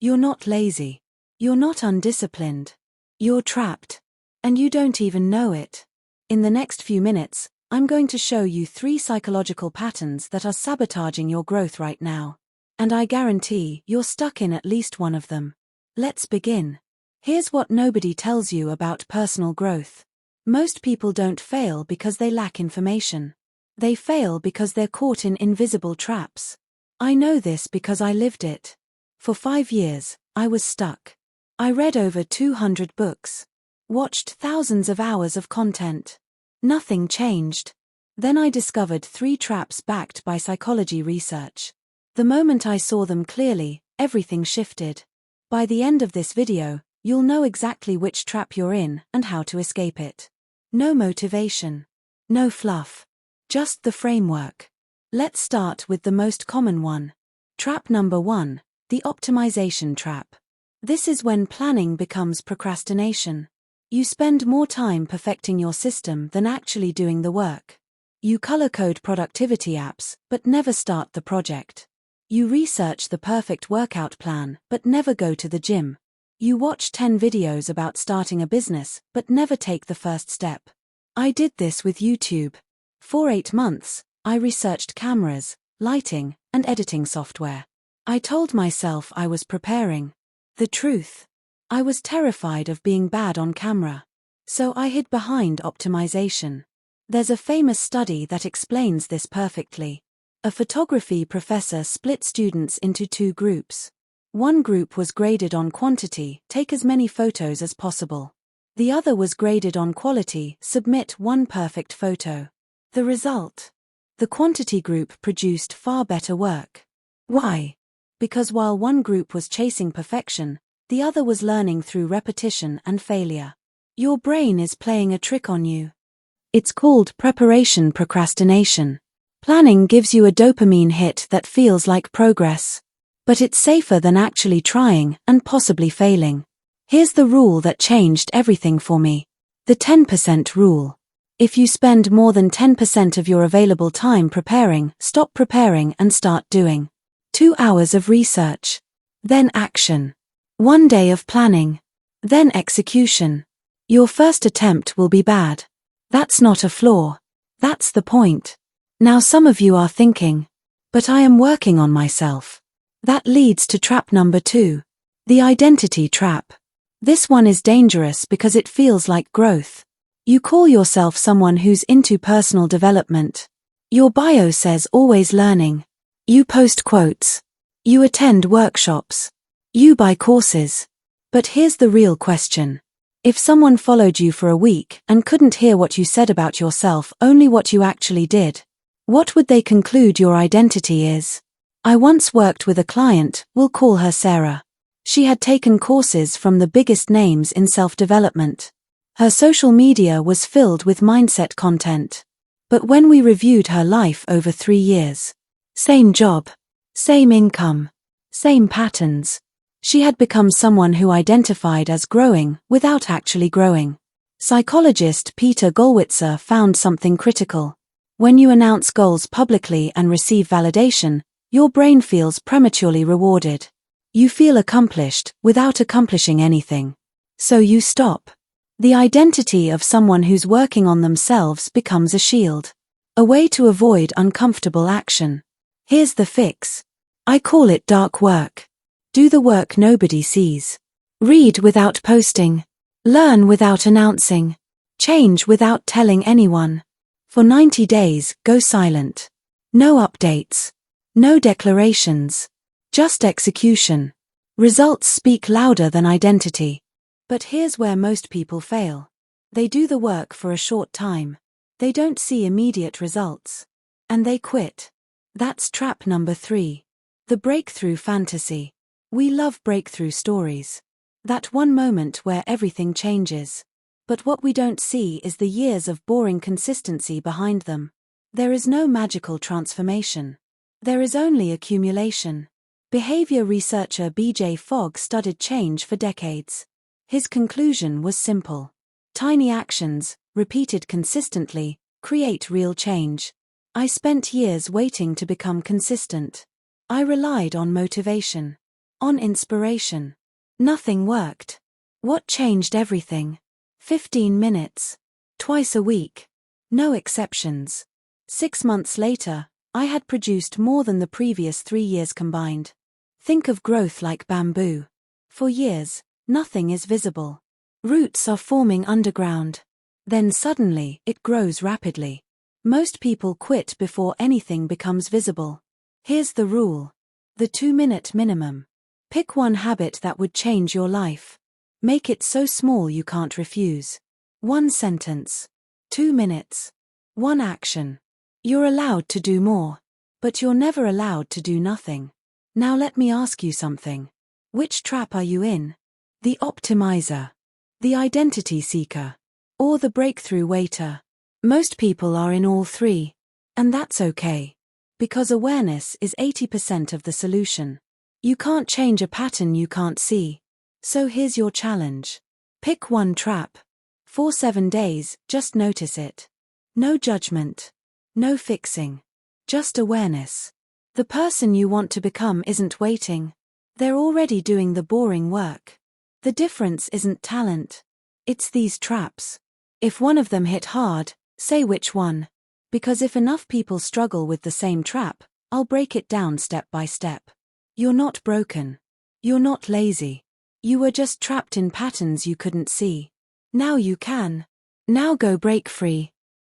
You're not lazy. You're not undisciplined. You're trapped. And you don't even know it. In the next few minutes, I'm going to show you 3 psychological patterns that are sabotaging your growth right now. And I guarantee you're stuck in at least one of them. Let's begin. Here's what nobody tells you about personal growth. Most people don't fail because they lack information. They fail because they're caught in invisible traps. I know this because I lived it. For 5 years, I was stuck. I read over 200 books. Watched thousands of hours of content. Nothing changed. Then I discovered 3 traps backed by psychology research. The moment I saw them clearly, everything shifted. By the end of this video, you'll know exactly which trap you're in and how to escape it. No motivation. No fluff. Just the framework. Let's start with the most common one. Trap number 1, the optimization trap. This is when planning becomes procrastination. You spend more time perfecting your system than actually doing the work. You color-code productivity apps, but never start the project. You research the perfect workout plan, but never go to the gym. You watch 10 videos about starting a business, but never take the first step. I did this with YouTube. For 8 months, I researched cameras, lighting, and editing software. I told myself I was preparing. The truth? I was terrified of being bad on camera. So I hid behind optimization. There's a famous study that explains this perfectly. A photography professor split students into 2 groups. One group was graded on quantity, take as many photos as possible. The other was graded on quality, submit 1 perfect photo. The result? The quantity group produced far better work. Why? Because while one group was chasing perfection, the other was learning through repetition and failure. Your brain is playing a trick on you. It's called preparation procrastination. Planning gives you a dopamine hit that feels like progress. But it's safer than actually trying and possibly failing. Here's the rule that changed everything for me. The 10% rule. If you spend more than 10% of your available time preparing, stop preparing and start doing. 2 hours of research. Then action. 1 day of planning. Then execution. Your first attempt will be bad. That's not a flaw. That's the point. Now some of you are thinking, but I am working on myself. That leads to trap number 2. The identity trap. This one is dangerous because it feels like growth. You call yourself someone who's into personal development. Your bio says always learning. You post quotes. You attend workshops. You buy courses. But here's the real question. If someone followed you for a week and couldn't hear what you said about yourself, only what you actually did, what would they conclude your identity is? I once worked with a client, we'll call her Sarah. She had taken courses from the biggest names in self-development. Her social media was filled with mindset content. But when we reviewed her life over 3 years, same job, same income, same patterns, she had become someone who identified as growing without actually growing. Psychologist Peter Gollwitzer found something critical. When you announce goals publicly and receive validation, your brain feels prematurely rewarded. You feel accomplished without accomplishing anything. So you stop. The identity of someone who's working on themselves becomes a shield. A way to avoid uncomfortable action. Here's the fix. I call it dark work. Do the work nobody sees. Read without posting. Learn without announcing. Change without telling anyone. For 90 days, go silent. No updates. No declarations. Just execution. Results speak louder than identity. But here's where most people fail. They do the work for a short time. They don't see immediate results. And they quit. That's trap number 3. The breakthrough fantasy. We love breakthrough stories. That one moment where everything changes. But what we don't see is the years of boring consistency behind them. There is no magical transformation. There is only accumulation. Behavior researcher B.J. Fogg studied change for decades. His conclusion was simple. Tiny actions, repeated consistently, create real change. I spent years waiting to become consistent. I relied on motivation. On inspiration. Nothing worked. What changed everything? 15 minutes. Twice a week. No exceptions. 6 months later, I had produced more than the previous 3 years combined. Think of growth like bamboo. For years, nothing is visible. Roots are forming underground. Then suddenly, it grows rapidly. Most people quit before anything becomes visible. Here's the rule. The 2-minute minimum. Pick one habit that would change your life. Make it so small you can't refuse. 1 sentence. 2 minutes. 1 action. You're allowed to do more. But you're never allowed to do nothing. Now let me ask you something. Which trap are you in? The optimizer, the identity seeker, or the breakthrough waiter? Most people are in all three. And that's okay. Because awareness is 80% of the solution. You can't change a pattern you can't see. So here's your challenge. Pick one trap. For 7 days, just notice it. No judgment. No fixing. Just awareness. The person you want to become isn't waiting. They're already doing the boring work. The difference isn't talent. It's these traps. If one of them hit hard, say which one. Because if enough people struggle with the same trap, I'll break it down step by step. You're not broken. You're not lazy. You were just trapped in patterns you couldn't see. Now you can. Now go break free.